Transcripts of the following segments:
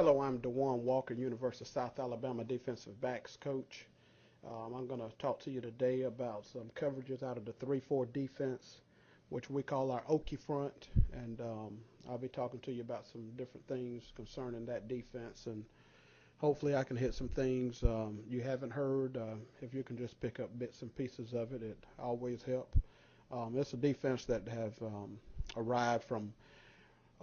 Hello, I'm DeJuan Walker, University of South Alabama defensive backs coach. I'm going to talk to you today about some coverages out of the 3-4 defense, which we call our Okie front, and I'll be talking to you about some different things concerning that defense, and hopefully I can hit some things you haven't heard. If you can just pick up bits and pieces of it, it always helps. It's a defense that have arrived from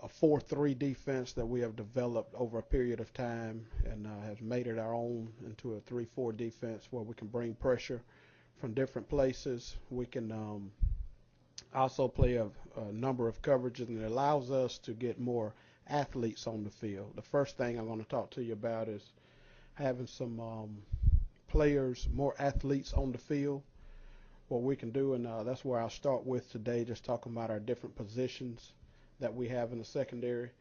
a 4-3 defense that we have developed over a period of time and has made it our own into a 3-4 defense where we can bring pressure from different places. We can also play a number of coverages, and it allows us to get more athletes on the field. The first thing I'm going to talk to you about is having some players, more athletes on the field. What we can do, and that's where I'll start with today, just talking about our different positions that we have in the secondary.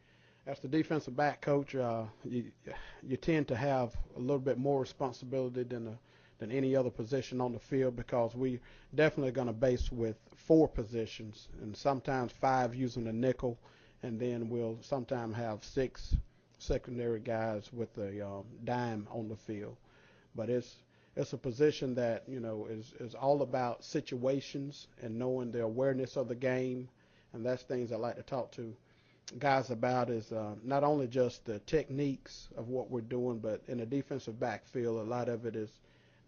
As the defensive back coach, you tend to have a little bit more responsibility than any other position on the field because we definitely going to base with 4 positions and sometimes 5 using the nickel, and then we'll sometimes have 6 secondary guys with a dime on the field. But it's a position that is all about situations and knowing the awareness of the game, and that's things I like to talk to guys about is not only just the techniques of what we're doing, but in the defensive backfield, a lot of it is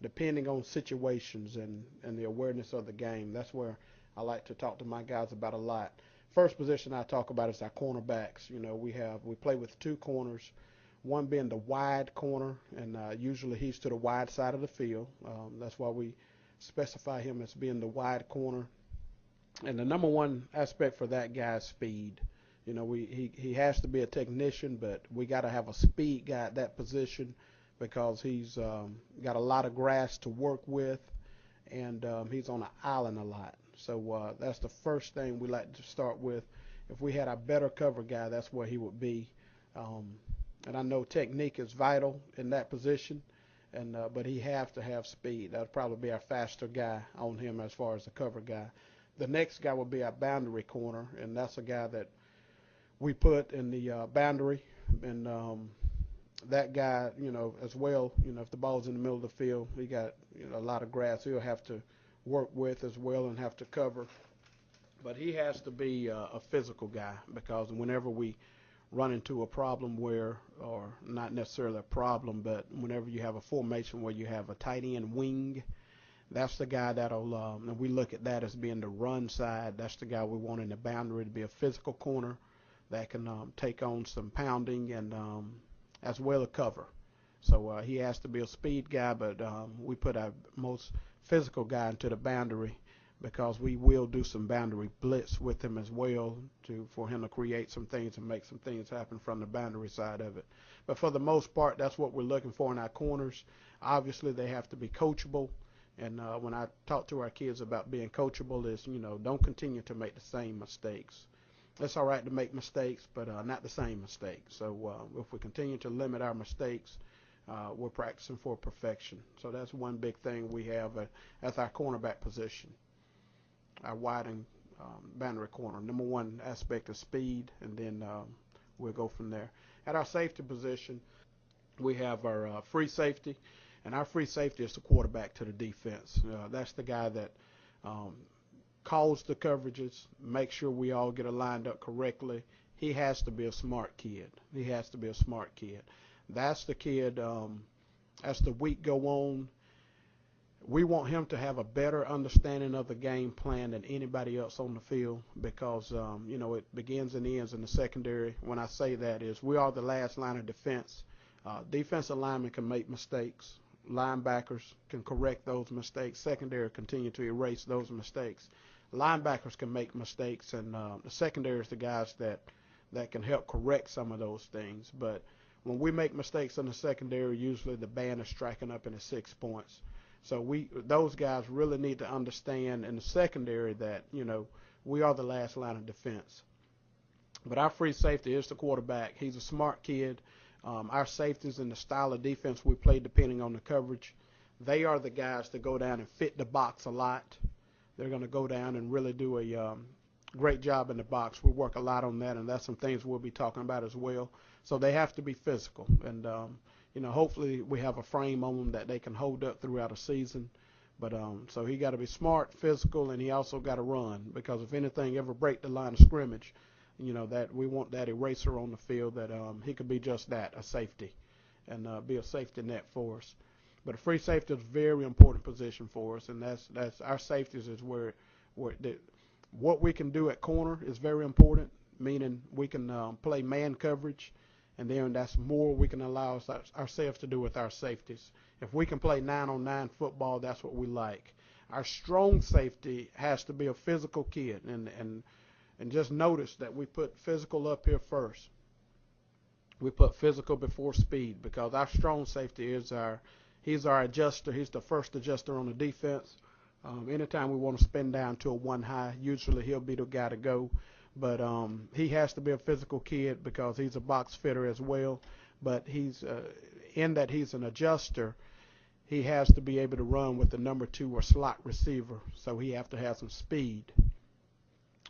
depending on situations and the awareness of the game. That's where I like to talk to my guys about a lot. First position I talk about is our cornerbacks. We play with 2 corners, one being the wide corner, and usually he's to the wide side of the field. That's why we specify him as being the wide corner. And the number one aspect for that guy is speed. He has to be a technician, but we got to have a speed guy at that position because he's got a lot of grass to work with, and he's on an island a lot. So that's the first thing we like to start with. If we had a better cover guy, that's where he would be. And I know technique is vital in that position, but he has to have speed. That would probably be our faster guy on him as far as the cover guy. The next guy will be our boundary corner, and that's a guy that we put in the boundary. And that guy, as well, if the ball's in the middle of the field, he got a lot of grass he'll have to work with as well and have to cover. But he has to be a physical guy because whenever we run into a problem or not necessarily a problem, but whenever you have a formation where you have a tight end wing, that's the guy that'll, and we look at that as being the run side. That's the guy we want in the boundary to be a physical corner that can take on some pounding and as well as cover. So he has to be a speed guy, but we put our most physical guy into the boundary because we will do some boundary blitz with him as well for him to create some things and make some things happen from the boundary side of it. But for the most part, that's what we're looking for in our corners. Obviously, they have to be coachable. And when I talk to our kids about being coachable is, don't continue to make the same mistakes. It's all right to make mistakes, but not the same mistakes. So if we continue to limit our mistakes, we're practicing for perfection. So that's one big thing we have as our cornerback position, our wide and boundary corner. Number one aspect is speed, and then we'll go from there. At our safety position, we have our free safety. And our free safety is the quarterback to the defense. That's the guy that calls the coverages, makes sure we all get lined up correctly. He has to be a smart kid. That's the kid, as the week go on, we want him to have a better understanding of the game plan than anybody else on the field because, it begins and ends in the secondary. When I say that is we are the last line of defense. Defensive linemen can make mistakes. Linebackers can correct those mistakes. Secondary continue to erase those mistakes. Linebackers can make mistakes, and the secondary is the guys that can help correct some of those things. But when we make mistakes in the secondary, usually the band is striking up in the 6 points. So those guys really need to understand in the secondary that, we are the last line of defense. But our free safety is the quarterback. He's a smart kid. Our safeties and the style of defense we play depending on the coverage, they are the guys that go down and fit the box a lot. They're going to go down and really do a great job in the box. We work a lot on that, and that's some things we'll be talking about as well. So they have to be physical, and hopefully we have a frame on them that they can hold up throughout a season. But so he got to be smart, physical, and he also got to run, because if anything ever break the line of scrimmage, that we want that eraser on the field, that he could be just that, a safety, and be a safety net for us. But a free safety is a very important position for us, and that's our safeties is what we can do at corner is very important, meaning we can play man coverage, and then that's more we can allow ourselves to do with our safeties. If we can play 9-on-9 football, that's what we like. Our strong safety has to be a physical kid, and just notice that we put physical up here first. We put physical before speed, because our strong safety he's our adjuster. He's the first adjuster on the defense. Anytime we want to spin down to a one high, usually he'll be the guy to go. But he has to be a physical kid because he's a box fitter as well. But he's in that he's an adjuster, he has to be able to run with the number 2 or slot receiver. So he has to have some speed.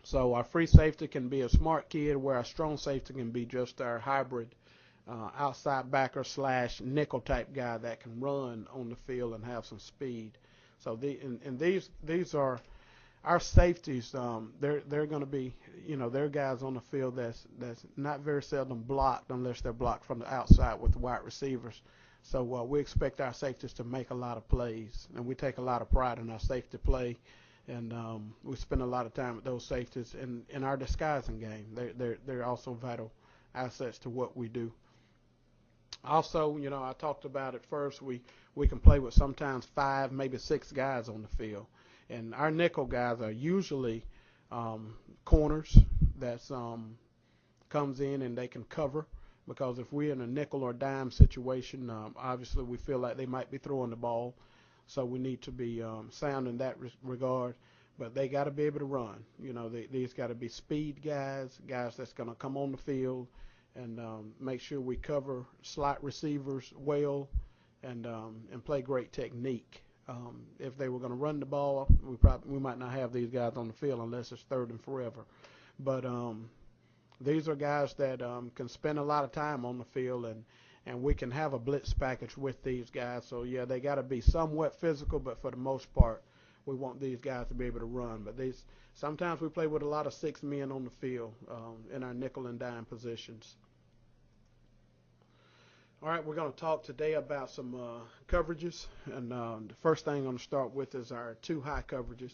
So our free safety can be a smart kid, where our strong safety can be just our hybrid outside backer / nickel type guy that can run on the field and have some speed. So these are our safeties. They're going to be, they're guys on the field that's not very seldom blocked unless they're blocked from the outside with wide receivers. So we expect our safeties to make a lot of plays, and we take a lot of pride in our safety play. And we spend a lot of time with those safeties in our disguising game. They're also vital assets to what we do. Also, I talked about it first. We can play with sometimes 5, maybe 6 guys on the field, and our nickel guys are usually corners that comes in and they can cover. Because if we're in a nickel or dime situation, obviously we feel like they might be throwing the ball. So we need to be sound in that regard. But they got to be able to run. These got to be speed guys that's going to come on the field and make sure we cover slot receivers well and play great technique. If they were going to run the ball, we might not have these guys on the field unless it's 3rd and forever. But these are guys that can spend a lot of time on the field, and we can have a blitz package with these guys. So, yeah, they got to be somewhat physical, but for the most part, we want these guys to be able to run. But sometimes we play with a lot of 6 men on the field in our nickel and dime positions. All right, we're going to talk today about some coverages. And the first thing I'm going to start with is our 2 high coverages.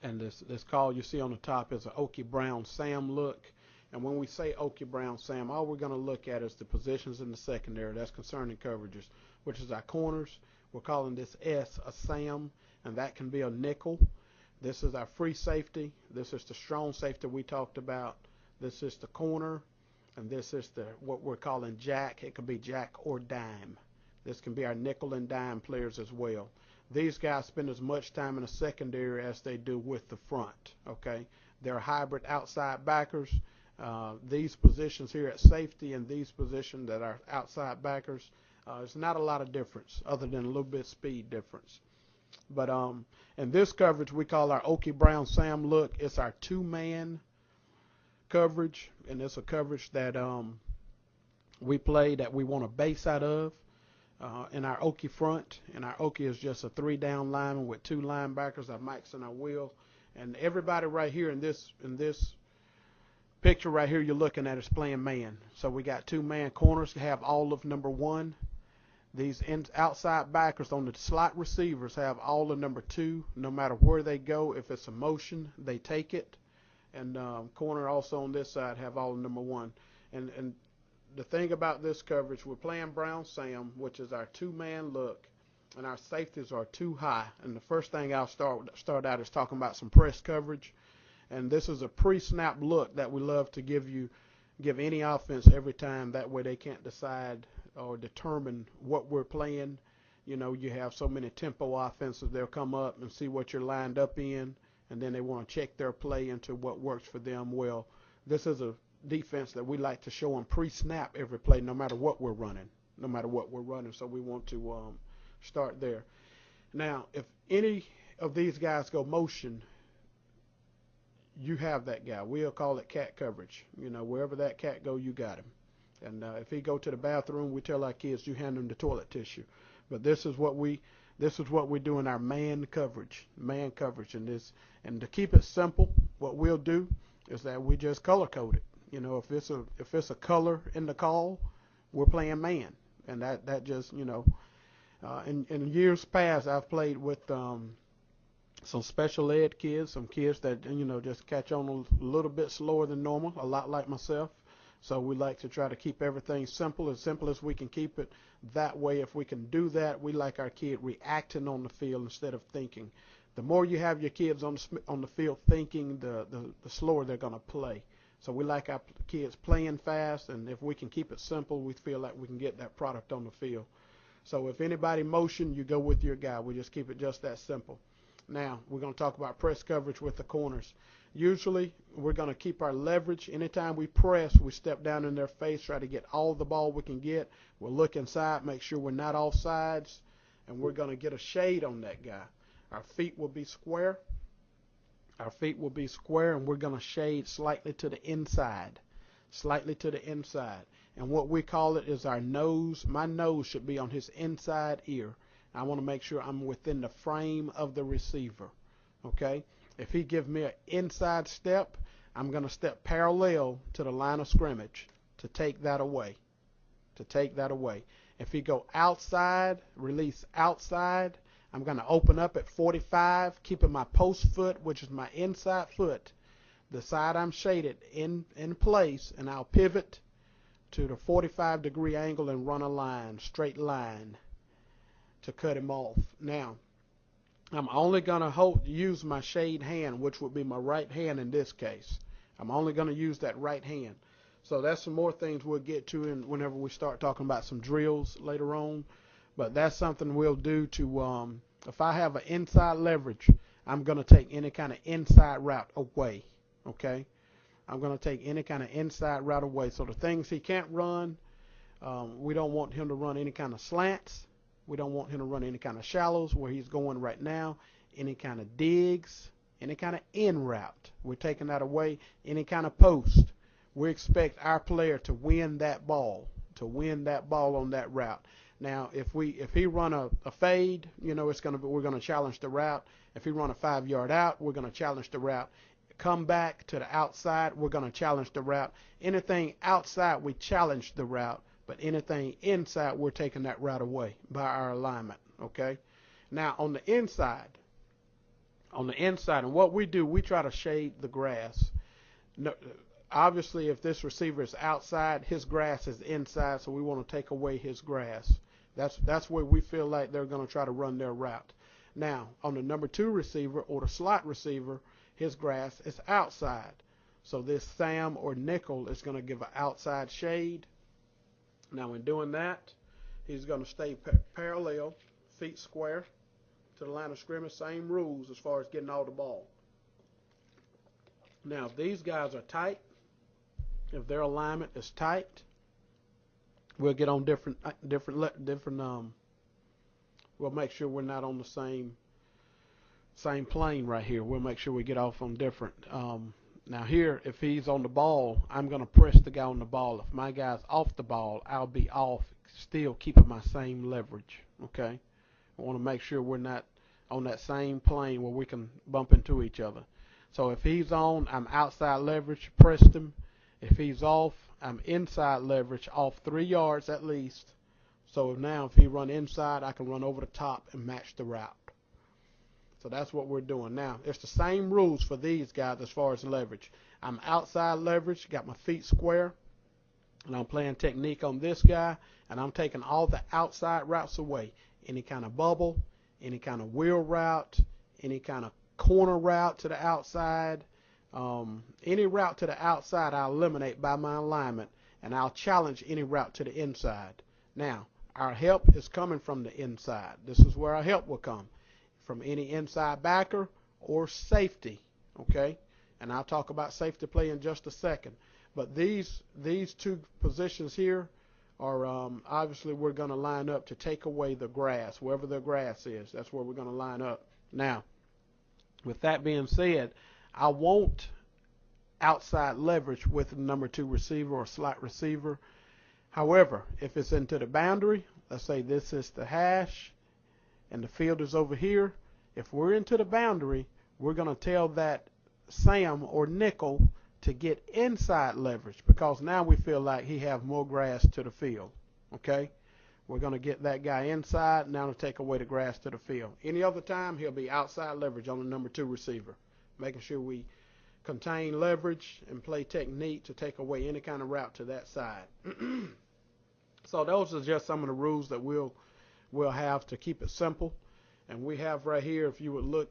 And this call you see on the top is an Okie Brown Sam look. And when we say Okie Brown Sam, all we're going to look at is the positions in the secondary. That's concerning coverages, which is our corners. We're calling this S a Sam, and that can be a nickel. This is our free safety. This is the strong safety we talked about. This is the corner, and this is what we're calling jack. It could be jack or dime. This can be our nickel and dime players as well. These guys spend as much time in the secondary as they do with the front. Okay, they're hybrid outside backers. These positions here at safety and these positions that are outside backers, there's not a lot of difference other than a little bit speed difference. But in this coverage we call our Okie Brown Sam look. It's our 2-man coverage, and it's a coverage that we play that we want to base out of in our Okie front. And our Okie is just a 3-down lineman with 2 linebackers, our Mikes and our Will. And everybody right here in this picture right here you're looking at is playing man. So we got 2-man corners, have all of number 1. These outside backers on the slot receivers have all of number 2. No matter where they go, if it's a motion, they take it. And corner also on this side have all of number 1. And the thing about this coverage, we're playing Brown Sam, which is our 2-man look, and our safeties are 2 high. And the first thing I'll start out is talking about some press coverage. And this is a pre-snap look that we love to give any offense every time. That way they can't decide or determine what we're playing. You have so many tempo offenses, they'll come up and see what you're lined up in, and then they want to check their play into what works for them. Well, this is a defense that we like to show them pre-snap every play, no matter what we're running. So we want to start there. Now, if any of these guys go motion, you have that guy. We'll call it cat coverage. Wherever that cat go, you got him. And if he go to the bathroom, we tell our kids, you hand him the toilet tissue. But this is what we do in our man coverage, and to keep it simple, what we'll do is that we just color code it. If it's a color in the call, we're playing man, and that just in years past, I've played with some special ed kids, some kids that just catch on a little bit slower than normal, a lot like myself. So we like to try to keep everything simple as we can keep it. That way, if we can do that, we like our kid reacting on the field instead of thinking. The more you have your kids on the field thinking, the slower they're going to play. So we like our kids playing fast, and if we can keep it simple, we feel like we can get that product on the field. So if anybody motion, you go with your guy. We just keep it just that simple. Now, we're going to talk about press coverage with the corners. Usually, we're going to keep our leverage. Anytime we press, we step down in their face, try to get all the ball we can get. We'll look inside, make sure we're not off sides, and we're going to get a shade on that guy. Our feet will be square. And we're going to shade slightly to the inside. And what we call it is our nose. My nose should be on his inside ear. I want to make sure I'm within the frame of the receiver. Okay? If he gives me an inside step, I'm going to step parallel to the line of scrimmage to take that away. If he go outside, release outside, I'm going to open up at 45, keeping my post foot, which is my inside foot, the side I'm shaded in place, and I'll pivot to the 45-degree angle and run a line, straight line, to cut him off. Now, I'm only going to use my shade hand, which would be my right hand in this case. I'm only going to use that right hand. So that's some more things we'll get to whenever we start talking about some drills later on. But that's something we'll do to, if I have an inside leverage, I'm going to take any kind of inside route away, okay? I'm going to take any kind of inside route away. So the things he can't run, we don't want him to run any kind of slants. We don't want him to run any kind of shallows where he's going right now, any kind of digs, any kind of in route. We're taking that away, any kind of post. We expect our player to win that ball on that route. Now, if he run a fade, we're going to challenge the route. If he run a 5-yard out, we're going to challenge the route. Come back to the outside, we're going to challenge the route. Anything outside, we challenge the route. But anything inside, we're taking that route away by our alignment, okay? Now, on the inside, and what we do, we try to shade the grass. No, obviously, if this receiver is outside, his grass is inside, so we want to take away his grass. That's where we feel like they're going to try to run their route. Now, on the number 2 receiver or the slot receiver, his grass is outside. So this Sam or nickel is going to give an outside shade. Now, in doing that, he's going to stay parallel, feet square to the line of scrimmage. Same rules as far as getting all the ball. Now, if these guys are tight, if their alignment is tight, we'll get on different. We'll make sure we're not on the same plane right here. We'll make sure we get off on different. Now here, if he's on the ball, I'm going to press the guy on the ball. If my guy's off the ball, I'll be off, still keeping my same leverage, okay? I want to make sure we're not on that same plane where we can bump into each other. So if he's on, I'm outside leverage, pressed him. If he's off, I'm inside leverage, off 3 yards at least. So now if he run inside, I can run over the top and match the route. So that's what we're doing. Now, it's the same rules for these guys as far as leverage. I'm outside leverage, got my feet square, and I'm playing technique on this guy, and I'm taking all the outside routes away. Any kind of bubble, any kind of wheel route, any kind of corner route to the outside. Any route to the outside I'll eliminate by my alignment, and I'll challenge any route to the inside. Now, our help is coming from the inside. This is where our help will come. From any inside backer or safety, okay? And I'll talk about safety play in just a second. But these 2 positions here are obviously we're going to line up to take away the grass, wherever the grass is. That's where we're going to line up. Now, with that being said, I want outside leverage with the number 2 receiver or slot receiver. However, if it's into the boundary, let's say this is the hash and the field is over here. If we're into the boundary, we're going to tell that Sam or nickel to get inside leverage, because now we feel like he have more grass to the field. Okay? We're going to get that guy inside now to take away the grass to the field. Any other time, he'll be outside leverage on the number 2 receiver, making sure we contain leverage and play technique to take away any kind of route to that side. So those are just some of the rules that we'll have to keep it simple. And we have right here, if you would look,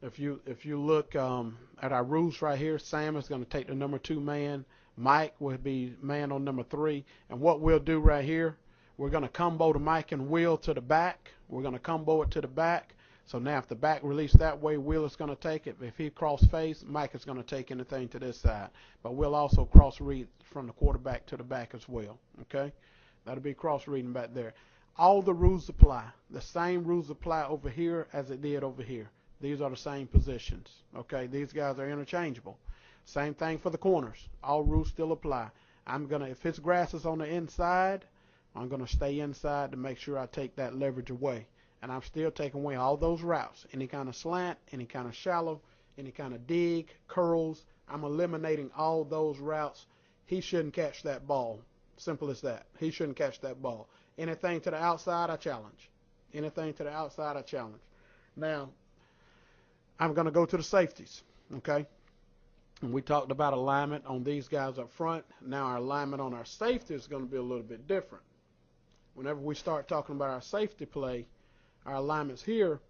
if you look at our rules right here, Sam is going to take the number 2 man. Mike will be man on number 3. And what we'll do right here, we're going to combo the Mike and Will to the back. We're going to combo it to the back. So now if the back release that way, Will is going to take it. If he cross face, Mike is going to take anything to this side. But we'll also cross read from the quarterback to the back as well. Okay? That'll be cross reading back there. All the rules apply. The same rules apply over here as it did over here. These are the same positions. Okay? These guys are interchangeable. Same thing for the corners. All rules still apply. If his grass is on the inside, I'm going to stay inside to make sure I take that leverage away. And I'm still taking away all those routes. Any kind of slant, any kind of shallow, any kind of dig, curls. I'm eliminating all those routes. He shouldn't catch that ball. Simple as that. He shouldn't catch that ball. Anything to the outside, I challenge. Anything to the outside, I challenge. Now, I'm going to go to the safeties. Okay? And we talked about alignment on these guys up front. Now our alignment on our safety is going to be a little bit different. Whenever we start talking about our safety play, our alignments here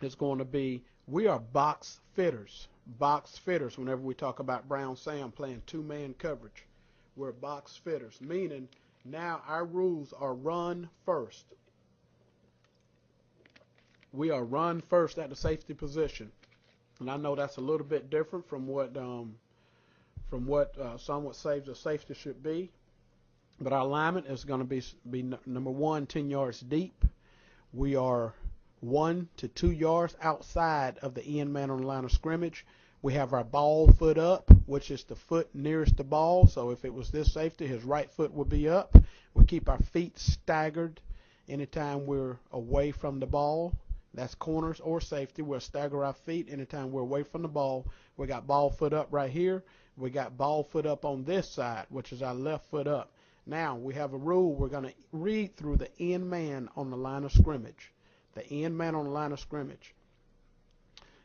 is going to be, we are box fitters. Box fitters whenever we talk about Brown Sam playing 2-man coverage. We're box fitters, meaning now our rules are run first. We are run first at the safety position. And I know that's a little bit different from what some would say the safety should be. But our alignment is going to be number 1, 10 yards deep. We are 1 to 2 yards outside of the end man on the line of scrimmage. We have our ball foot up, which is the foot nearest the ball. So if it was this safety, his right foot would be up. We keep our feet staggered anytime we're away from the ball. That's corners or safety. We'll stagger our feet anytime we're away from the ball. We got ball foot up right here. We got ball foot up on this side, which is our left foot up. Now, we have a rule. We're going to read through the end man on the line of scrimmage. The end man on the line of scrimmage.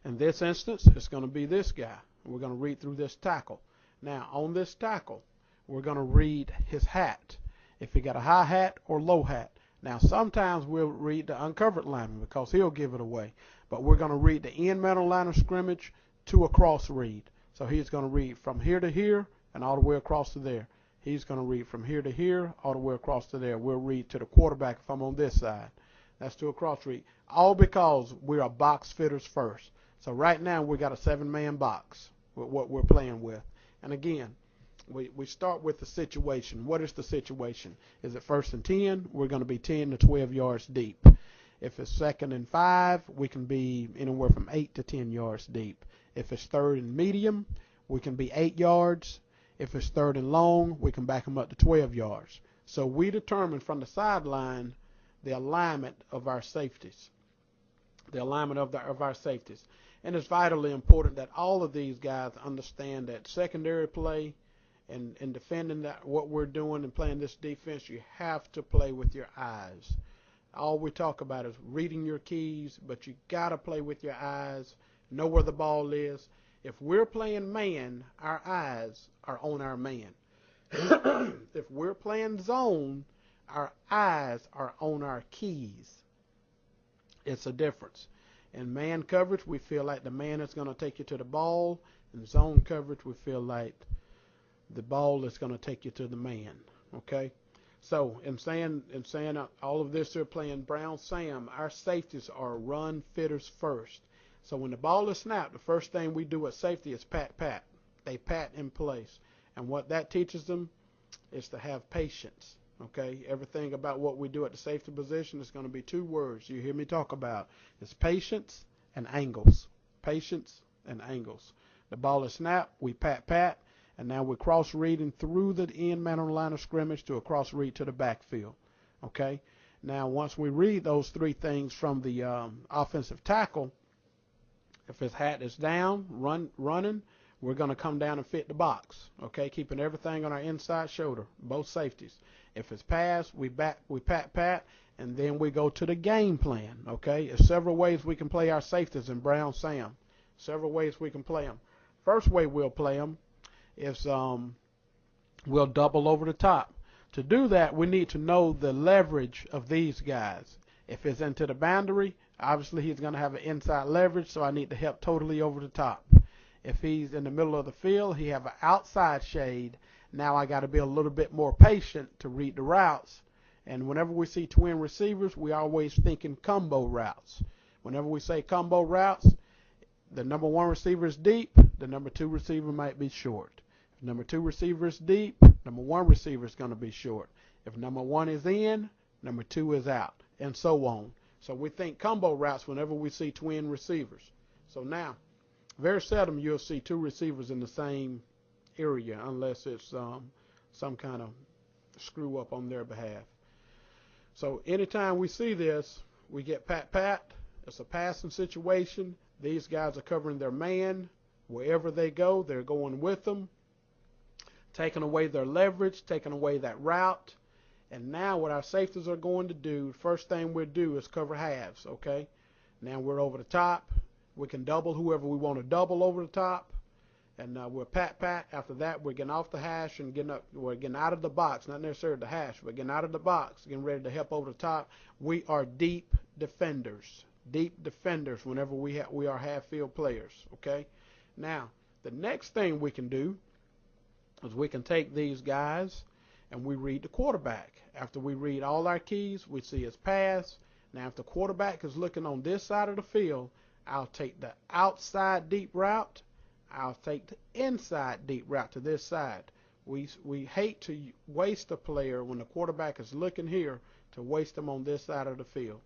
In this instance, it's going to be this guy. We're going to read through this tackle. Now, on this tackle, we're going to read his hat. If he got a high hat or low hat. Now, sometimes we'll read the uncovered lineman because he'll give it away. But we're going to read the end man on the line of scrimmage to a cross read. So he's going to read from here to here and all the way across to there. He's going to read from here to here, all the way across to there. We'll read to the quarterback if I'm on this side. That's to a cross read. All because we are box fitters first. So right now we got a 7-man box with what we're playing with. And again, we start with the situation. What is the situation? Is it 1st and 10? We're going to be 10 to 12 yards deep. If it's 2nd and 5, we can be anywhere from 8 to 10 yards deep. If it's 3rd and medium, we can be 8 yards. If it's 3rd and long, we can back them up to 12 yards. So we determine from the sideline the alignment of our safeties. The alignment of our safeties. And it's vitally important that all of these guys understand that secondary play and defending that what we're doing and playing this defense, you have to play with your eyes. All we talk about is reading your keys, but you got to play with your eyes, know where the ball is. If we're playing man, our eyes are on our man. If we're playing zone, our eyes are on our keys. It's a difference. In man coverage, we feel like the man is going to take you to the ball. In zone coverage, we feel like the ball is going to take you to the man. Okay? So, in saying all of this, they're playing Brown Sam. Our safeties are run fitters first. So when the ball is snapped, the first thing we do at safety is pat, pat. They pat in place. And what that teaches them is to have patience. Okay? Everything about what we do at the safety position is going to be 2 words you hear me talk about. It's patience and angles. Patience and angles. The ball is snapped, we pat, pat. And now we're cross reading through the end man on the line of scrimmage to a cross read to the backfield. Okay. Now once we read those three things from the offensive tackle, if his hat is down, running, we're going to come down and fit the box. Okay, keeping everything on our inside shoulder, both safeties. If it's pass, we pat, and then we go to the game plan. Okay, there's several ways we can play our safeties in Brown Sam. Several ways we can play them. First way we'll play them is we'll double over the top. To do that, we need to know the leverage of these guys. If it's into the boundary, obviously he's going to have an inside leverage, so I need to help totally over the top. If he's in the middle of the field, he have an outside shade. Now I got to be a little bit more patient to read the routes. And whenever we see twin receivers, we always thinking combo routes. Whenever we say combo routes, the number one receiver is deep, the number two receiver might be short. If number two receiver is deep, number one receiver is going to be short. If number one is in, number two is out, and so on. So we think combo routes whenever we see twin receivers. So now, very seldom you'll see two receivers in the same area unless it's some kind of screw up on their behalf. So anytime we see this, we get pat. It's a passing situation. These guys are covering their man. Wherever they go, they're going with them, taking away their leverage, taking away that route. And now what our safeties are going to do, first thing we'll do is cover halves, okay? Now we're over the top. We can double whoever we want to double over the top. And we'll pat. After that, we're getting off the hash and we're getting out of the box, not necessarily the hash, but getting out of the box, getting ready to help over the top. We are deep defenders. Deep defenders whenever we are half-field players, okay? Now, the next thing we can do is we can take these guys and we read the quarterback. After we read all our keys, we see his pass. Now, if the quarterback is looking on this side of the field, I'll take the outside deep route. I'll take the inside deep route to this side. We hate to waste a player when the quarterback is looking here to waste them on this side of the field.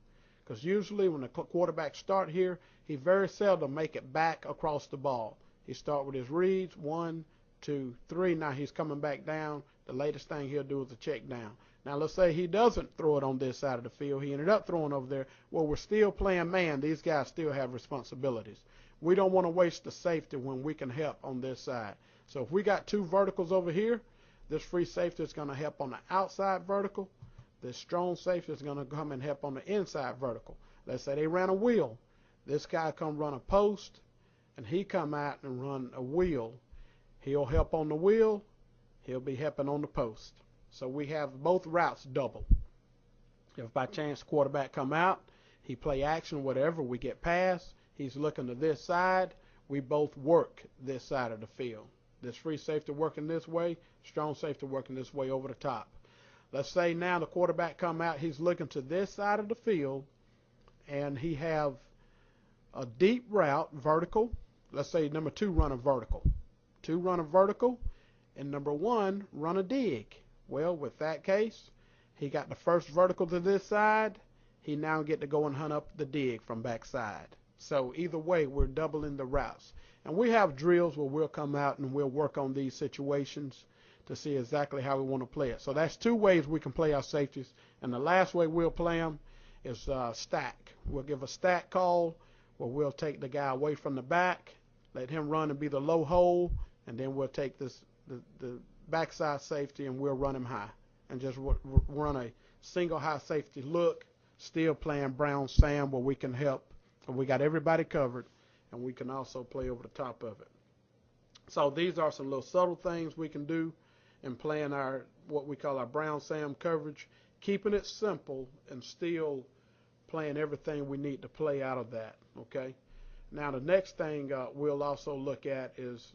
Because usually when the quarterback start here, he very seldom make it back across the ball. He start with his reads, 1, 2, 3. Now he's coming back down. The latest thing he'll do is a check down. Now let's say he doesn't throw it on this side of the field. He ended up throwing over there. Well, we're still playing man. These guys still have responsibilities. We don't want to waste the safety when we can help on this side. So if we got two verticals over here, this free safety is going to help on the outside vertical. This strong safety is going to come and help on the inside vertical. Let's say they ran a wheel. This guy come run a post, and he come out and run a wheel. He'll help on the wheel. He'll be helping on the post. So we have both routes double. If by chance quarterback come out, he play action, whatever, we get pass. He's looking to this side. We both work this side of the field. This free safety working this way, strong safety working this way over the top. Let's say now the quarterback come out, he's looking to this side of the field, and he have a deep route, vertical. Let's say number 2 run a vertical. 2 run a vertical, and number 1 run a dig. Well, with that case, he got the first vertical to this side. He now get to go and hunt up the dig from backside. So either way, we're doubling the routes. And we have drills where we'll come out and we'll work on these situations to see exactly how we want to play it. So that's 2 ways we can play our safeties. And the last way we'll play them is stack. We'll give a stack call where we'll take the guy away from the back, let him run and be the low hole, and then we'll take the backside safety and we'll run him high and just run a single high safety look, still playing Brown Sam where we can help. And we got everybody covered, and we can also play over the top of it. So these are some little subtle things we can do in playing our what we call our Brown Sam coverage, keeping it simple and still playing everything we need to play out of that. Okay. Now the next thing we'll also look at is,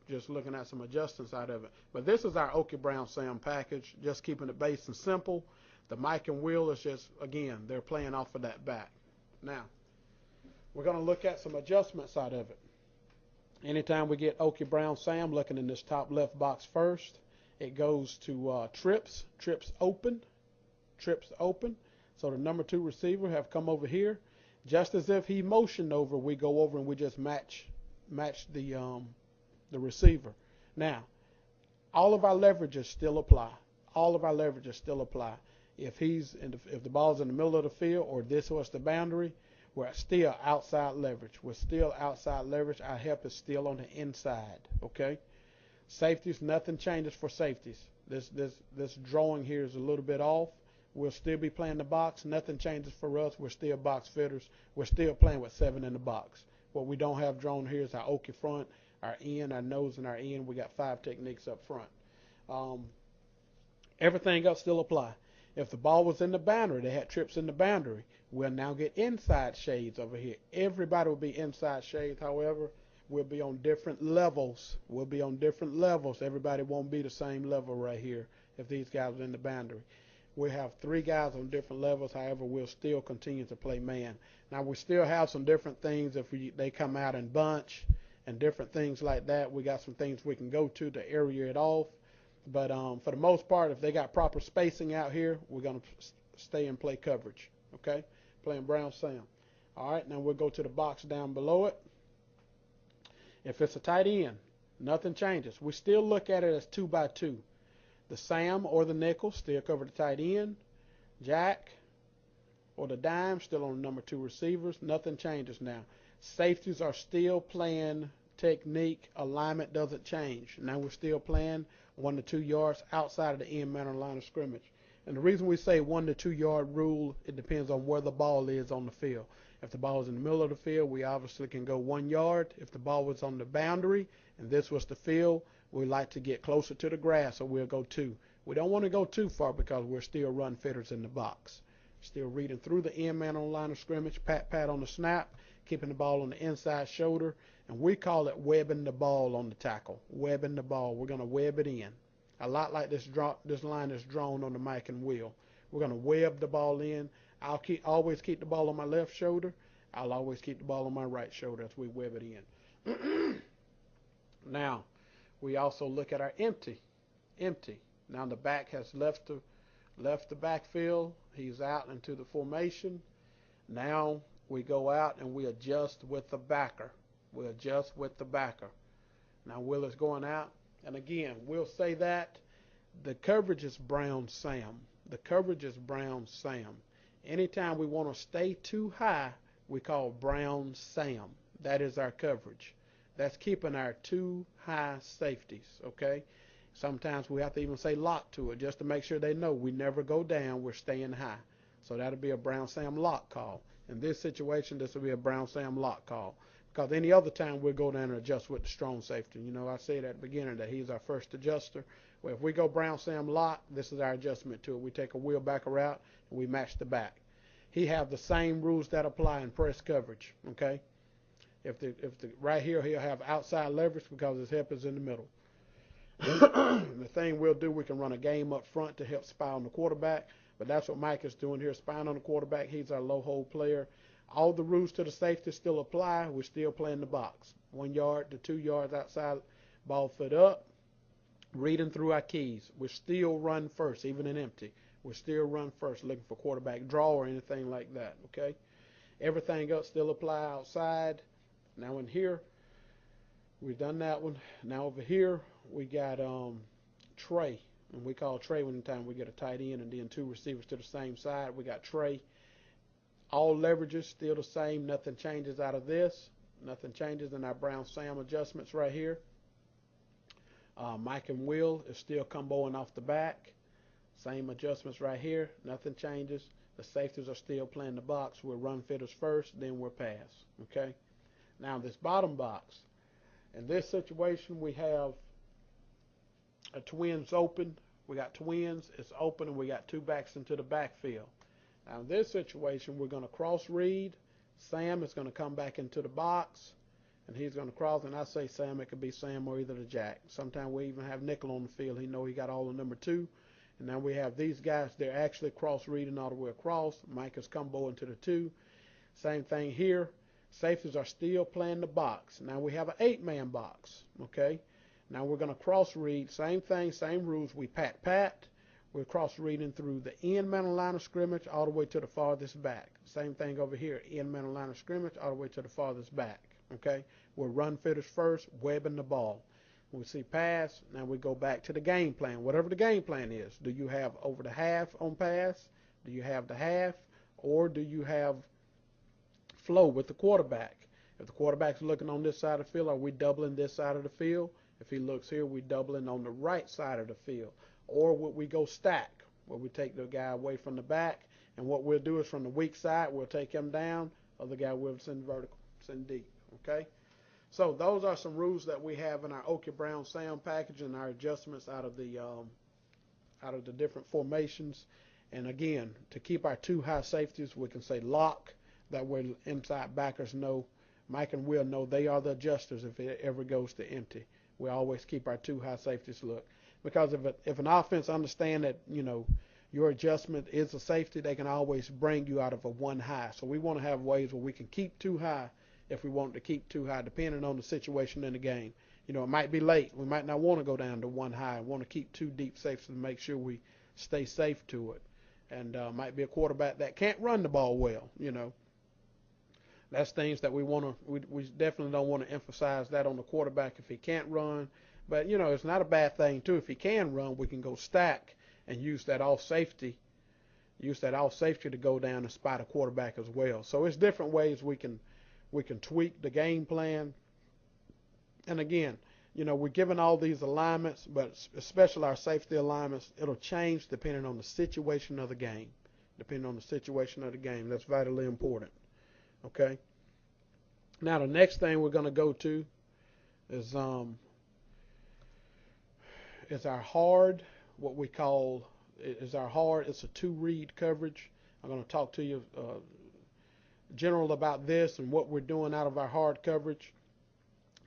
just looking at some adjustments out of it. But this is our Okie Brown Sam package, just keeping it base and simple. The Mike and Will is just, again, they're playing off of that back. Now, we're going to look at some adjustments out of it. Anytime we get Okie Brown Sam, looking in this top left box first, it goes to trips open. So the number 2 receiver have come over here. Just as if he motioned over, we go over and we just match the receiver. Now, All of our leverages still apply. All of our leverages still apply. If the ball's in the middle of the field or this was the boundary, we're still outside leverage. We're still outside leverage. Our help is still on the inside. Okay. Safeties, nothing changes for safeties. This drawing here is a little bit off. We'll still be playing the box. Nothing changes for us. We're still box fitters. We're still playing with 7 in the box. What we don't have drawn here is our Okie front, our end, our nose, and our end. We got 5 techniques up front. Everything else still apply. If the ball was in the boundary, they had trips in the boundary, we'll now get inside shades over here. Everybody will be inside shades. However, we'll be on different levels. We'll be on different levels. Everybody won't be the same level right here if these guys are in the boundary. We have 3 guys on different levels. However, we'll still continue to play man. Now, we still have some different things if they come out in bunch and different things like that. We got some things we can go to area it off. But for the most part, if they got proper spacing out here, we're going to stay and play coverage. Okay? Playing Brown Sam. All right, now we'll go to the box down below it. If it's a tight end, nothing changes. We still look at it as 2 by 2. The Sam or the nickel still cover the tight end. Jack or the dime still on number 2 receivers. Nothing changes now. Safeties are still playing technique. Alignment doesn't change. Now we're still playing 1 to 2 yards outside of the end man or line of scrimmage. And the reason we say 1 to 2 yard rule, it depends on where the ball is on the field. If the ball is in the middle of the field, we obviously can go 1 yard. If the ball was on the boundary and this was the field, we like to get closer to the grass, so we'll go 2. We don't want to go too far because we're still run fitters in the box. Still reading through the end man on the line of scrimmage, pat on the snap, keeping the ball on the inside shoulder, and we call it webbing the ball on the tackle. Webbing the ball. We're going to web it in. A lot like this line is drawn on the mic and wheel. We're going to web the ball in. I'll always keep the ball on my left shoulder. I'll always keep the ball on my right shoulder as we web it in. Now, we also look at our empty. Now the back has left the backfield. He's out into the formation. Now we go out and we adjust with the backer. We adjust with the backer. Now Will is going out. And again, we'll say that the coverage is Brown Sam. The coverage is Brown Sam. Anytime we want to stay too high, we call Brown Sam. That is our coverage. That's keeping our 2 high safeties, okay? Sometimes we have to even say lock to it just to make sure they know we never go down, we're staying high. So that'll be a Brown Sam lock call. In this situation, this will be a Brown Sam lock call. Because any other time, we'll go down and adjust with the strong safety. You know, I said at the beginning that he's our first adjuster. Well, if we go Brown Sam lock, this is our adjustment to it. We take a wheel backer out, and we match the back. He have the same rules that apply in press coverage, okay? If the right here, he'll have outside leverage because his hip is in the middle. The thing we'll do, we can run a game up front to help spy on the quarterback, but that's what Mike is doing here, spying on the quarterback. He's our low hold player. All the rules to the safety still apply. We're still playing the box. 1 yard to 2 yards outside, ball foot up, reading through our keys. We still run first, even in empty. We still run first, looking for quarterback draw or anything like that, okay? Everything else still apply outside. Now in here, we've done that one. Now over here, we got Trey. And we call Trey anytime we get a tight end and then 2 receivers to the same side. We got Trey. All leverages still the same. Nothing changes out of this. Nothing changes in our Brown Sam adjustments right here. Mike and Will is still comboing off the back. Same adjustments right here. Nothing changes. The safeties are still playing the box. We'll run fitters first, then we'll pass. Okay? Now this bottom box. In this situation, we have a twins open. We got twins. It's open, and we got 2 backs into the backfield. Now in this situation, we're going to cross read. Sam is going to come back into the box, and he's going to cross. And I say Sam, it could be Sam or either the Jack. Sometimes we even have nickel on the field. He know he got all the number 2. And now we have these guys. They're actually cross reading all the way across. Mike is combo into the 2. Same thing here. Safeties are still playing the box. Now we have an 8-man box. Okay. Now we're going to cross read. Same thing, same rules. We pat. We're cross reading through the end man line of scrimmage all the way to the farthest back. Same thing over here, end man line of scrimmage all the way to the farthest back. Okay, we'll run fitters first, webbing the ball. When we see pass, now we go back to the game plan, whatever the game plan is. Do you have over the half on pass? Do you have the half? Or do you have flow with the quarterback? If the quarterback's looking on this side of the field, are we doubling this side of the field? If he looks here, we're doubling on the right side of the field. Or would we go stack, where we take the guy away from the back, and what we'll do is from the weak side, we'll take him down, other guy will send vertical, send deep, okay? So those are some rules that we have in our Okie Brown sound package and our adjustments out of the different formations. And again, to keep our two high safeties, we can say lock. That way inside backers know, Mike and Will know they are the adjusters if it ever goes to empty. We always keep our two high safeties look. Because if an offense understands that, your adjustment is a safety, they can always bring you out of a one high. So we want to have ways where we can keep two high if we want to keep two high, depending on the situation in the game. It might be late. We might not want to go down to one high. We want to keep two deep safeties to make sure we stay safe to it. And might be a quarterback that can't run the ball well, That's things that we definitely don't want to emphasize that on the quarterback if he can't run. But, it's not a bad thing, too. If he can run, we can go stack and use that off safety to go down and spot a quarterback as well. So it's different ways we can tweak the game plan. And again, we're given all these alignments, but especially our safety alignments, it'll change depending on the situation of the game. That's vitally important. Okay. Now the next thing we're going to go to is our hard, what we call is our hard. It's a two-read coverage. I'm going to talk to you general about this and what we're doing out of our hard coverage.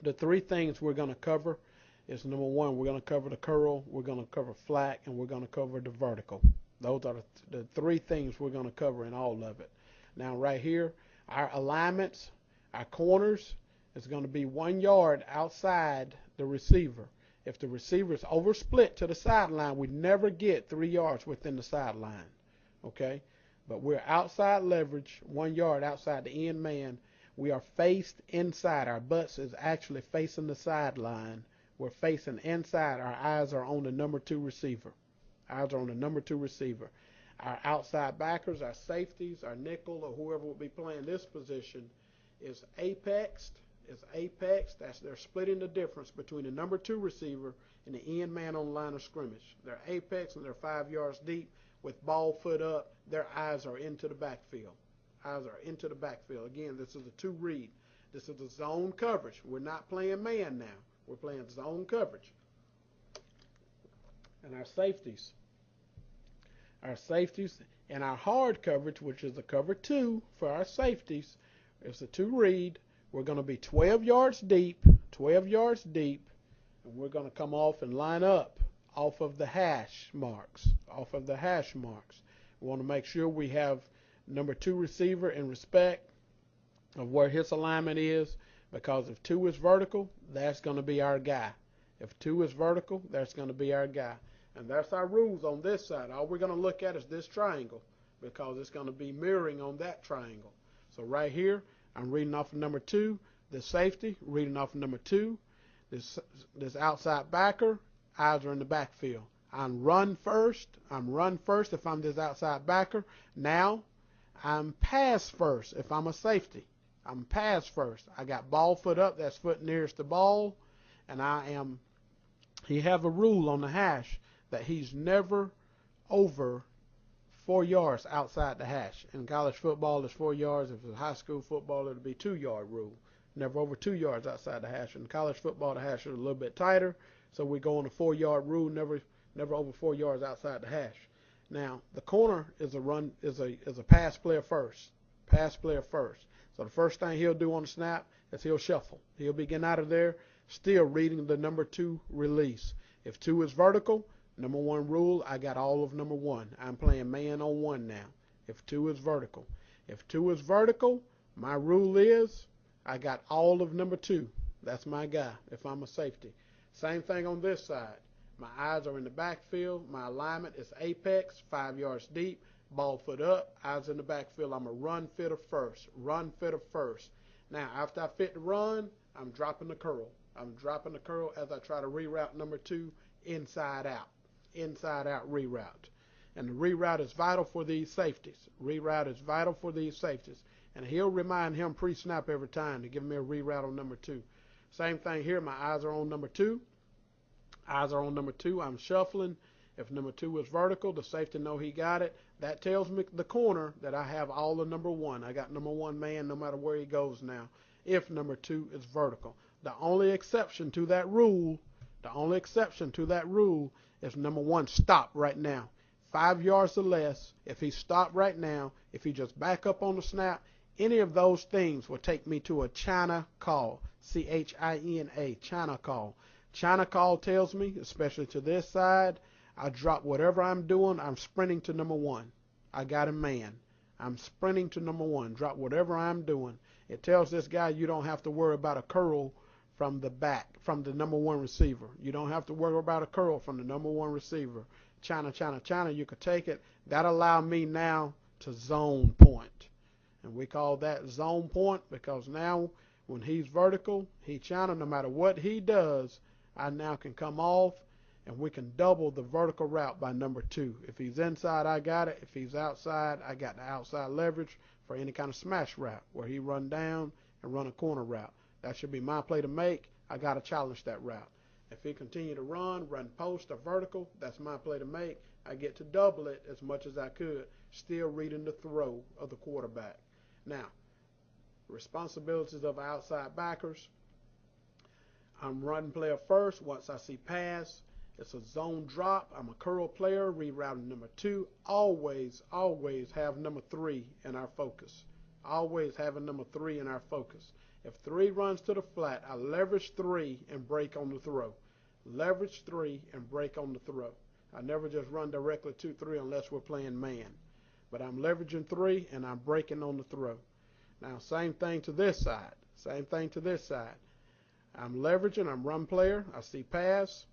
The three things we're going to cover is, number one, we're going to cover the curl, we're going to cover flat, and we're going to cover the vertical. Those are the three things we're going to cover in all of it. Now right here, our alignments, our corners is going to be 1 yard outside the receiver. If the receiver is oversplit to the sideline, we never get 3 yards within the sideline. Okay? But we're outside leverage, 1 yard outside the end man. We are faced inside. Our butts is actually facing the sideline. We're facing inside. Our eyes are on the number 2 receiver. Our outside backers, our safeties, our nickel, or whoever will be playing this position is apexed. They're splitting the difference between the number 2 receiver and the end man on the line of scrimmage. They're apex and they're 5 yards deep with ball foot up. Their eyes are into the backfield. Again, this is a 2-read. This is a zone coverage. We're not playing man now. We're playing zone coverage. And our safeties and our hard coverage, which is a cover 2 for our safeties, it's a 2-read. We're going to be 12 yards deep, and we're going to come off and line up off of the hash marks. We want to make sure we have number 2 receiver in respect of where his alignment is, because if 2 is vertical, that's going to be our guy. And that's our rules on this side. All we're going to look at is this triangle, because it's going to be mirroring on that triangle. So right here, I'm reading off of number 2. This safety, reading off of number 2. This outside backer, eyes are in the backfield. I'm run first if I'm this outside backer. Now, I'm pass first if I'm a safety. I'm pass first. I got ball foot up, that's foot nearest the ball. And he have a rule on the hash that he's never over 4 yards outside the hash. In college football, it's 4 yards. If it's high school football, it'll be 2-yard rule. Never over 2 yards outside the hash. In college football, the hash is a little bit tighter, so we go on a 4-yard rule. Never over 4 yards outside the hash. Now, the corner is a pass player first. So the first thing he'll do on the snap is he'll shuffle. He'll be getting out of there, still reading the number 2 release. If 2 is vertical, number 1 rule, I got all of number 1. I'm playing man on 1 now. If 2 is vertical, my rule is I got all of number 2. That's my guy if I'm a safety. Same thing on this side. My eyes are in the backfield. My alignment is apex, 5 yards deep, ball foot up, eyes in the backfield. I'm a run fitter first. Now, after I fit the run, I'm dropping the curl. I'm dropping the curl as I try to reroute number 2 inside out. Inside out reroute. And the reroute is vital for these safeties. Reroute is vital for these safeties. And he'll remind him pre-snap every time to give me a reroute on number 2. Same thing here. My eyes are on number 2. Eyes are on number 2. I'm shuffling. If number 2 is vertical, the safety know he got it. That tells me, the corner, that I have all of number 1. I got number 1 man no matter where he goes now, if number 2 is vertical. The only exception to that rule, is number 1 stop right now. 5 yards or less. If he stopped right now, if he just back up on the snap, any of those things will take me to a China call. C-H-I-N-A, China call. China call tells me, especially to this side, I drop whatever I'm doing, I'm sprinting to number 1. I got a man. I'm sprinting to number 1. Drop whatever I'm doing. It tells this guy you don't have to worry about a curl from the back, from the number 1 receiver. You don't have to worry about a curl from the number 1 receiver. China, China, China, you could take it. That allow me now to zone point. And we call that zone point because now when he's vertical, he China, no matter what he does, I now can come off and we can double the vertical route by number 2. If he's inside, I got it. If he's outside, I got the outside leverage for any kind of smash route where he run down and run a corner route. That should be my play to make. I got to challenge that route. If he continue to run post or vertical, that's my play to make. I get to double it as much as I could, still reading the throw of the quarterback. Now, responsibilities of outside backers. I'm run player first. Once I see pass, it's a zone drop. I'm a curl player, rerouting number 2. Always, always have number 3 in our focus. Always having number 3 in our focus. If 3 runs to the flat, I leverage 3 and break on the throw. Leverage 3 and break on the throw. I never just run directly 2-3 unless we're playing man. But I'm leveraging 3 and I'm breaking on the throw. Now, same thing to this side. Same thing to this side. I'm leveraging. I'm run player. I see pass.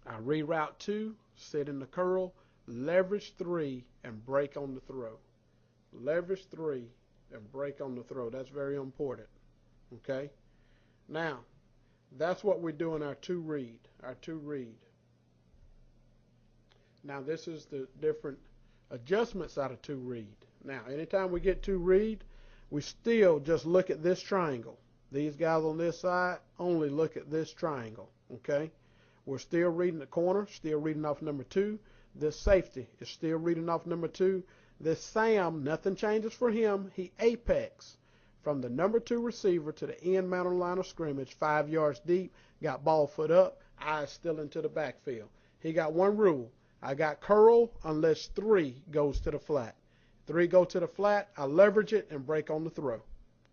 I reroute 2, sit in the curl, leverage 3, and break on the throw. Leverage 3 and break on the throw. That's very important. Okay? Now, that's what we do in our 2 read. Our 2 read. Now, this is the different adjustments out of 2 read. Now, anytime we get 2 read, we still just look at this triangle. These guys on this side only look at this triangle. Okay? We're still reading the corner, still reading off number 2. This safety is still reading off number 2. This Sam, nothing changes for him. He apex from the number 2 receiver to the end man on the line of scrimmage, 5 yards deep, got ball foot up, eyes still into the backfield. He got one rule. I got curl unless 3 goes to the flat. 3 go to the flat, I leverage it and break on the throw.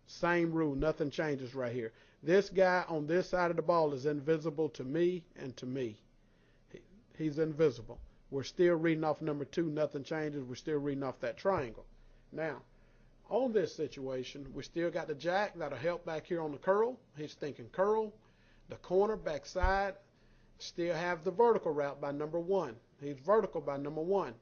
Same rule, nothing changes right here. This guy on this side of the ball is invisible to me and to me. He's invisible. We're still reading off number 2, nothing changes. We're still reading off that triangle. Now, on this situation, we still got the jack that'll help back here on the curl. He's thinking curl. The corner backside still have the vertical route by number 1. He's vertical by number 1.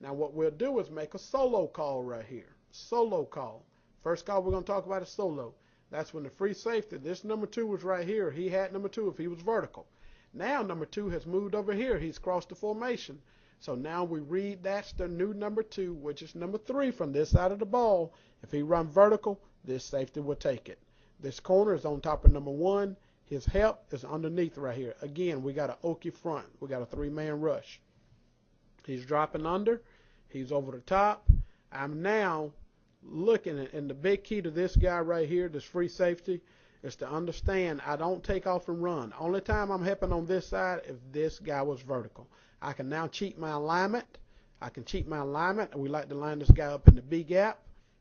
Now what we'll do is make a solo call right here. Solo call. First call we're going to talk about is solo. That's when the free safety, this number 2 was right here. He had number 2 if he was vertical. Now number 2 has moved over here. He's crossed the formation. So now we read that's the new number 2, which is number 3 from this side of the ball. If he run vertical, this safety will take it. This corner is on top of number 1. His help is underneath right here. Again, we got an Okie front. We got a 3-man rush. He's dropping under. He's over the top. I'm now looking at, and the big key to this guy right here, this free safety, is to understand I don't take off and run. Only time I'm helping on this side if this guy was vertical. I can now cheat my alignment. And we like to line this guy up in the B gap.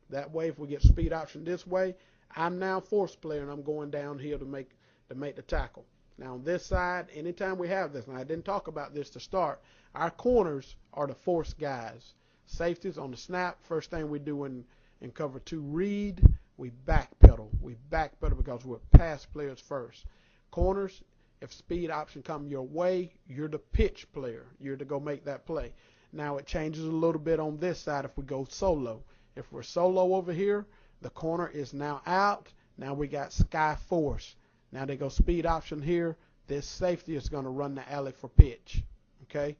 That way, if we get speed option this way, I'm now force player and I'm going downhill to make the tackle. Now on this side, anytime we have this, and I didn't talk about this to start, our corners are the force guys. Safeties on the snap, first thing we do in cover 2 read, we backpedal. We backpedal because we're pass players first. Corners, if speed option come your way, you're the pitch player. You're to go make that play. Now it changes a little bit on this side if we go solo. If we're solo over here, the corner is now out. Now we got sky force. Now they go speed option here. This safety is going to run the alley for pitch. Okay.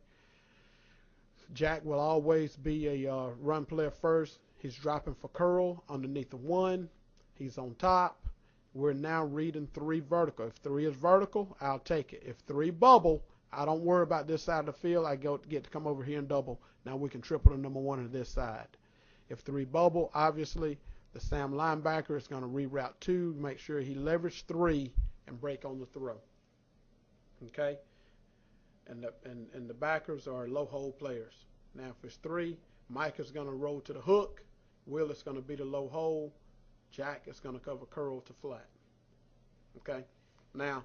Jack will always be a run player first. He's dropping for curl underneath the 1. He's on top. We're now reading 3 vertical. If 3 is vertical, I'll take it. If 3 bubble, I don't worry about this side of the field. I get to come over here and double. Now we can triple the number 1 on this side. If 3 bubble, obviously the Sam linebacker is going to reroute 2, make sure he leverage 3 and break on the throw. Okay? And the backers are low hold players. Now if it's 3, Mike is going to roll to the hook. Will is going to be the low hold. Jack is going to cover curl to flat. Okay? Now,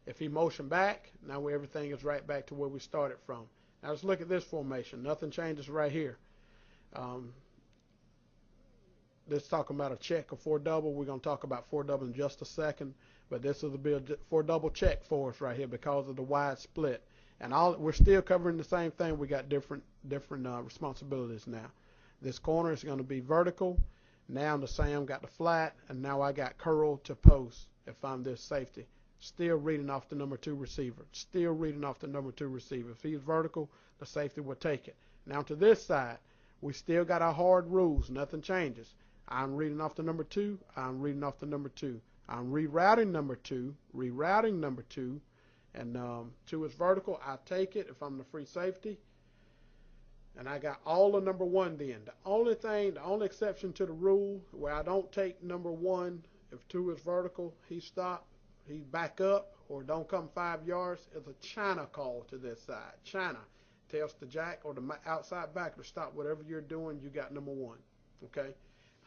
if he motion back, now everything is right back to where we started from. Now let's look at this formation. Nothing changes right here. This is talking about a check, a 4-double. We're going to talk about 4-double in just a second. But this is a 4-double check for us right here because of the wide split. And we're still covering the same thing. We got different responsibilities now. This corner is going to be vertical. Now the Sam got the flat, and now I got curl to post if I'm this safety. Still reading off the number 2 receiver. Still reading off the number 2 receiver. If he's vertical, the safety will take it. Now to this side, we still got our hard rules. Nothing changes. I'm reading off the number 2. I'm reading off the number 2. I'm rerouting number 2. Rerouting number 2. And 2 is vertical. I take it if I'm the free safety. And I got all of number 1 then. The only exception to the rule where I don't take number 1, if 2 is vertical, he stop, he back up, or don't come 5 yards, is a China call to this side. China tells the jack or the outside backer to stop whatever you're doing, you got number 1. Okay?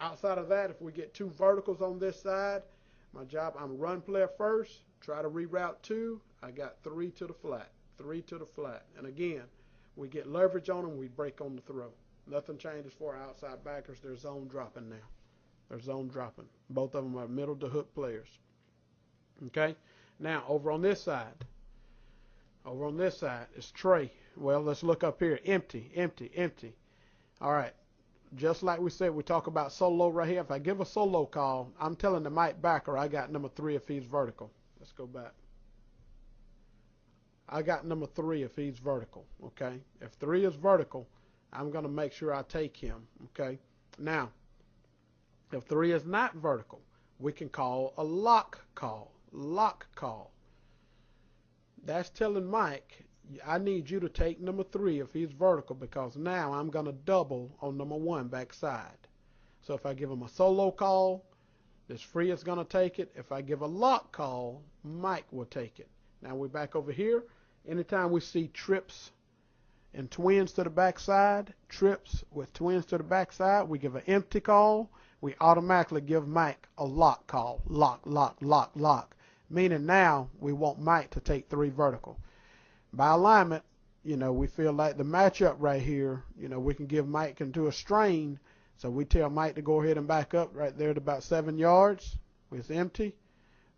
Outside of that, if we get 2 verticals on this side, my job, I'm run player first, try to reroute 2, I got 3 to the flat. 3 to the flat. And again, we get leverage on them, we break on the throw. Nothing changes for our outside backers. They're zone dropping now. They're zone dropping. Both of them are middle to hook players. Okay? Now, over on this side is Trey. Well, let's look up here. Empty, empty, empty. All right. Just like we said, we talk about solo right here. If I give a solo call, I'm telling the Mike backer I got number 3 if he's vertical. Let's go back. I got number 3 if he's vertical, okay? If 3 is vertical, I'm going to make sure I take him, okay? Now, if 3 is not vertical, we can call a lock call. Lock call. That's telling Mike, I need you to take number 3 if he's vertical because now I'm going to double on number 1 backside. So if I give him a solo call, this free is going to take it. If I give a lock call, Mike will take it. Now we're back over here. Anytime we see trips and twins to the backside, trips with twins to the backside, we give an empty call. We automatically give Mike a lock call. Lock, lock, lock, lock. Meaning now we want Mike to take 3 vertical. By alignment, we feel like the matchup right here, we can give Mike into a strain. So we tell Mike to go ahead and back up right there at about 7 yards. It's empty.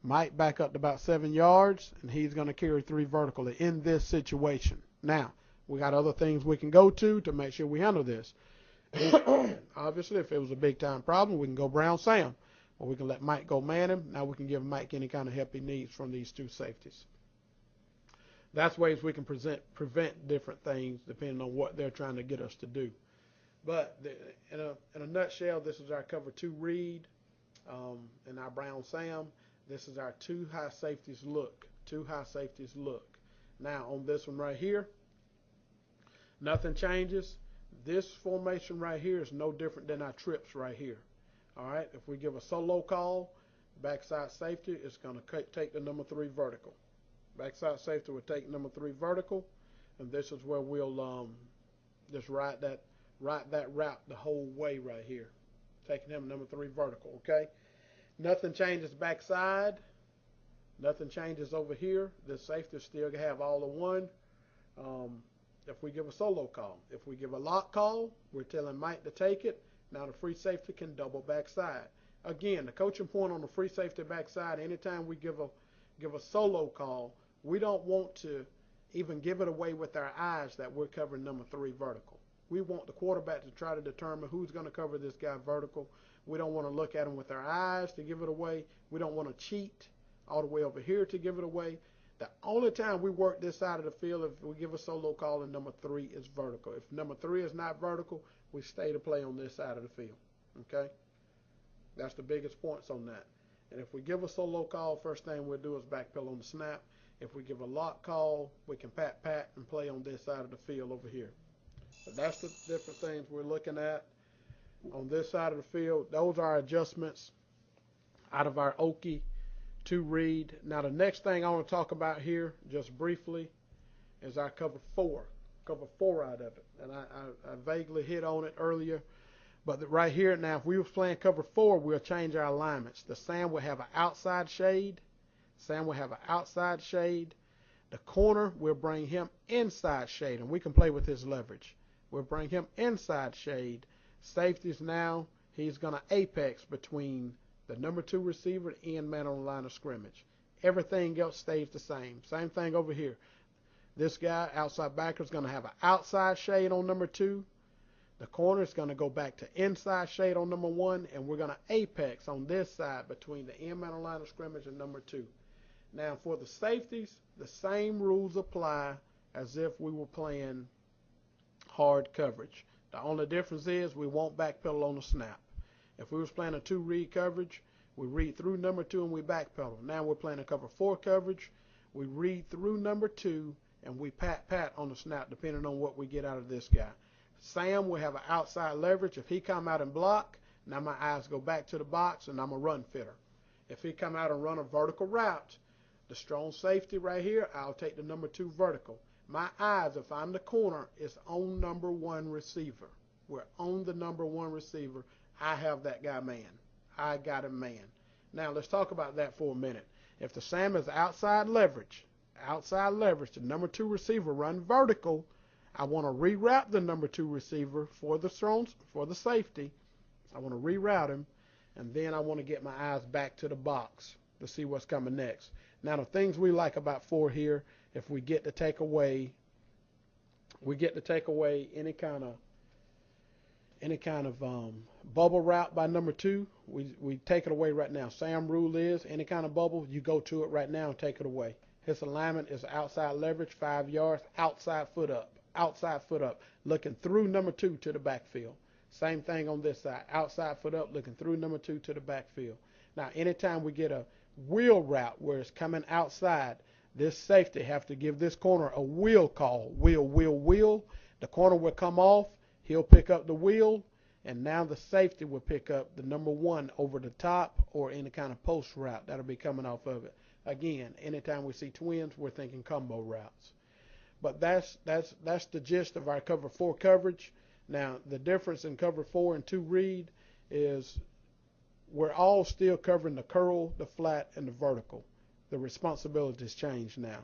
Mike back up to about 7 yards, and he's going to carry 3 vertically in this situation. Now, we got other things we can go to make sure we handle this. Obviously, if it was a big-time problem, we can go Brown Sam, or we can let Mike go man him. Now we can give Mike any kind of help he needs from these 2 safeties. That's ways we can prevent different things depending on what they're trying to get us to do. But in a nutshell, this is our cover 2 read and our Brown Sam. This is our 2 high safeties look. 2 high safeties look. Now on this one right here, nothing changes. This formation right here is no different than our trips right here. All right, if we give a solo call, backside safety is going to take the number 3 vertical. Backside safety will take number 3 vertical, and this is where we'll just ride that route the whole way right here, taking him number 3 vertical. Okay. Nothing changes backside. Nothing changes over here. The safety still have all of 1. If we give a solo call. If we give a lock call, we're telling Mike to take it. Now the free safety can double backside. Again, the coaching point on the free safety backside, anytime we give a solo call, we don't want to even give it away with our eyes that we're covering number 3 vertical. We want the quarterback to try to determine who's going to cover this guy vertical. We don't want to look at him with our eyes to give it away. We don't want to cheat. all the way over here to give it away. The only time we work this side of the field, if we give a solo call and number 3 is vertical. If number 3 is not vertical, we stay to play on this side of the field. Okay? That's the biggest points on that. And if we give a solo call, first thing we'll do is backpedal on the snap. If we give a lock call, we can pat and play on this side of the field over here. So that's the different things we're looking at on this side of the field. Those are our adjustments out of our Okie to read. Now the next thing I want to talk about here, just briefly, is our cover 4 out of it. And I vaguely hit on it earlier. But right here now, if we were playing cover 4, we'll change our alignments. The Sam will have an outside shade. Sam will have an outside shade. The corner, we'll bring him inside shade, and we can play with his leverage. We'll bring him inside shade. Safeties now, he's going to apex between the number 2 receiver and end man on the line of scrimmage. Everything else stays the same. Same thing over here. This guy, outside backer, is going to have an outside shade on number 2. The corner is going to go back to inside shade on number 1, and we're going to apex on this side between the end man on the line of scrimmage and number 2. Now for the safeties, the same rules apply as if we were playing hard coverage. The only difference is we won't backpedal on the snap. If we was playing a 2-read coverage, we read through number 2 and we backpedal. Now we're playing a cover 4 coverage. We read through number 2 and we pat on the snap depending on what we get out of this guy. Sam will have an outside leverage. If he come out and block, now my eyes go back to the box and I'm a run fitter. If he come out and run a vertical route, the strong safety right here, I'll take the number 2 vertical. My eyes, if I'm the corner, is on number 1 receiver. We're on the number 1 receiver. I have that guy man. I got him man. Now let's talk about that for a minute. If the Sam is outside leverage, the number 2 receiver run vertical, I want to reroute the number 2 receiver for the safety. I want to reroute him, and then I want to get my eyes back to the box to see what's coming next. Now the things we like about 4 here, if we get to take away any kind of bubble route by number 2, we take it away right now. Sam rule is any kind of bubble, you go to it right now and take it away. His alignment is outside leverage, 5 yards, outside foot up, looking through number 2 to the backfield. Same thing on this side, outside foot up, looking through number 2 to the backfield. Now anytime we get a wheel route where it's coming outside, this safety have to give this corner a wheel call. Wheel. The corner will come off. He'll pick up the wheel, and now the safety will pick up the number 1 over the top or any kind of post route that'll be coming off of it. Again, anytime we see twins, we're thinking combo routes. But that's the gist of our cover 4 coverage. Now, the difference in cover 4 and 2 read is we're all still covering the curl, the flat, and the vertical. The responsibilities change now.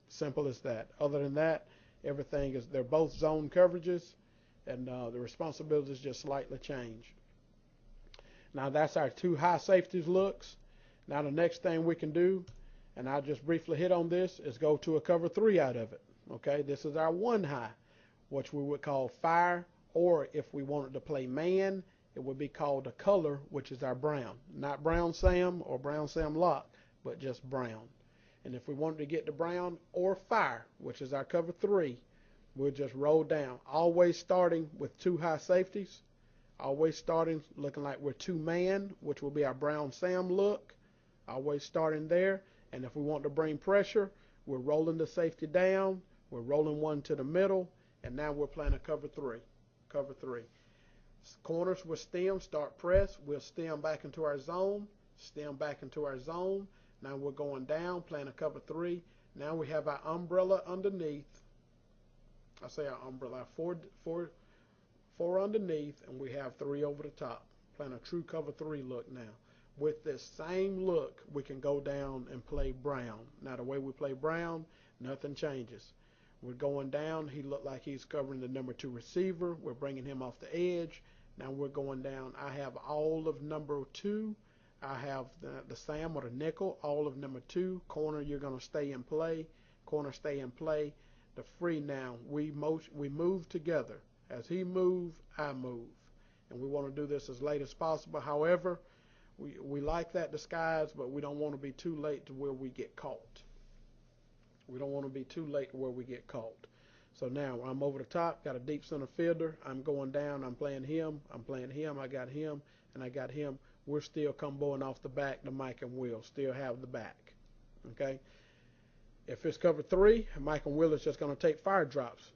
Simple as that. Other than that, everything is, they're both zone coverages, and the responsibilities just slightly change. Now that's our 2 high safeties looks. Now the next thing we can do, and I'll just briefly hit on this, is go to a cover 3 out of it. Okay, this is our 1 high, which we would call fire, or if we wanted to play man, it would be called a color, which is our brown. Not brown Sam or brown Sam lock, but just brown. And if we wanted to get to brown or fire, which is our cover 3, we'll just roll down, always starting with 2 high safeties, always starting looking like we're 2 man, which will be our brown Sam look, always starting there. And if we want to bring pressure, we're rolling the safety down, we're rolling one to the middle, and now we're playing a cover 3. Corners will stem, start press, we'll stem back into our zone, Now we're going down, playing a cover 3. Now we have our umbrella underneath. I say our umbrella, four underneath, and we have 3 over the top. Playing a true cover 3 look now. With this same look, we can go down and play brown. Now the way we play brown, nothing changes. We're going down. He looked like he's covering the number 2 receiver. We're bringing him off the edge. Now we're going down. I have all of number 2. I have the Sam or the nickel, all of number 2. Corner, you're going to stay in play. Corner, stay in play. The free now, we move together. As he moves, I move. And we want to do this as late as possible. However, We like that disguise, but we don't want to be too late to where we get caught. We don't want to be too late to where we get caught. So now I'm over the top, got a deep center fielder. I'm going down. I'm playing him. I'm playing him. I got him, and I got him. We're still comboing off the back. The Mike and Will still have the back. Okay. If it's cover three, Mike and Will is just going to take fire drops.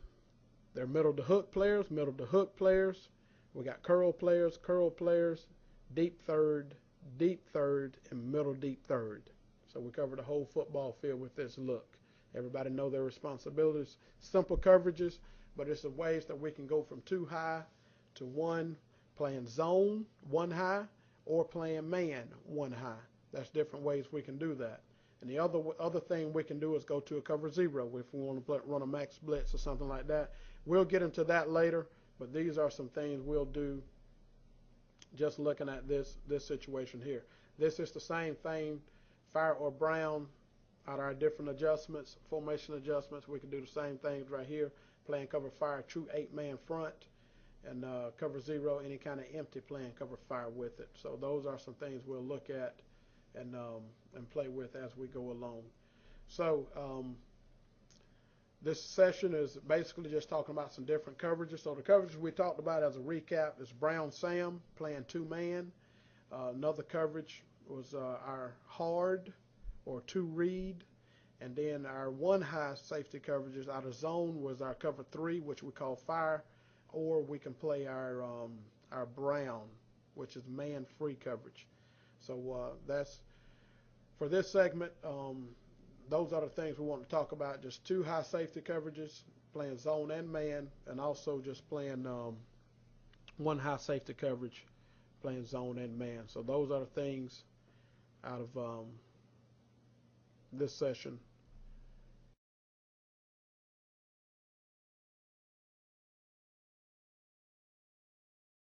They're middle to hook players, middle to hook players. We got curl players, deep third, and middle deep third. So we cover the whole football field with this look. Everybody know their responsibilities. Simple coverages, but it's the ways that we can go from 2 high to 1, playing zone 1 high, or playing man 1 high. That's different ways we can do that. And the other thing we can do is go to a cover 0 if we want to run a max blitz or something like that. We'll get into that later, but these are some things we'll do just looking at this situation here. This is the same thing, fire or brown, out of our different adjustments, formation adjustments. We can do the same things right here, playing cover fire, true 8-man front, and cover 0, any kind of empty, playing cover fire with it. So those are some things we'll look at and play with as we go along. So this session is basically just talking about some different coverages. So the coverages we talked about as a recap is Brown Sam playing 2-man. Another coverage was our hard or 2 read. And then our 1 high safety coverages out of zone was our cover 3, which we call fire. Or we can play our brown, which is man free coverage. So that's for this segment. Those are the things we want to talk about. Just 2 high safety coverages, playing zone and man, and also just playing 1 high safety coverage, playing zone and man. So those are the things out of this session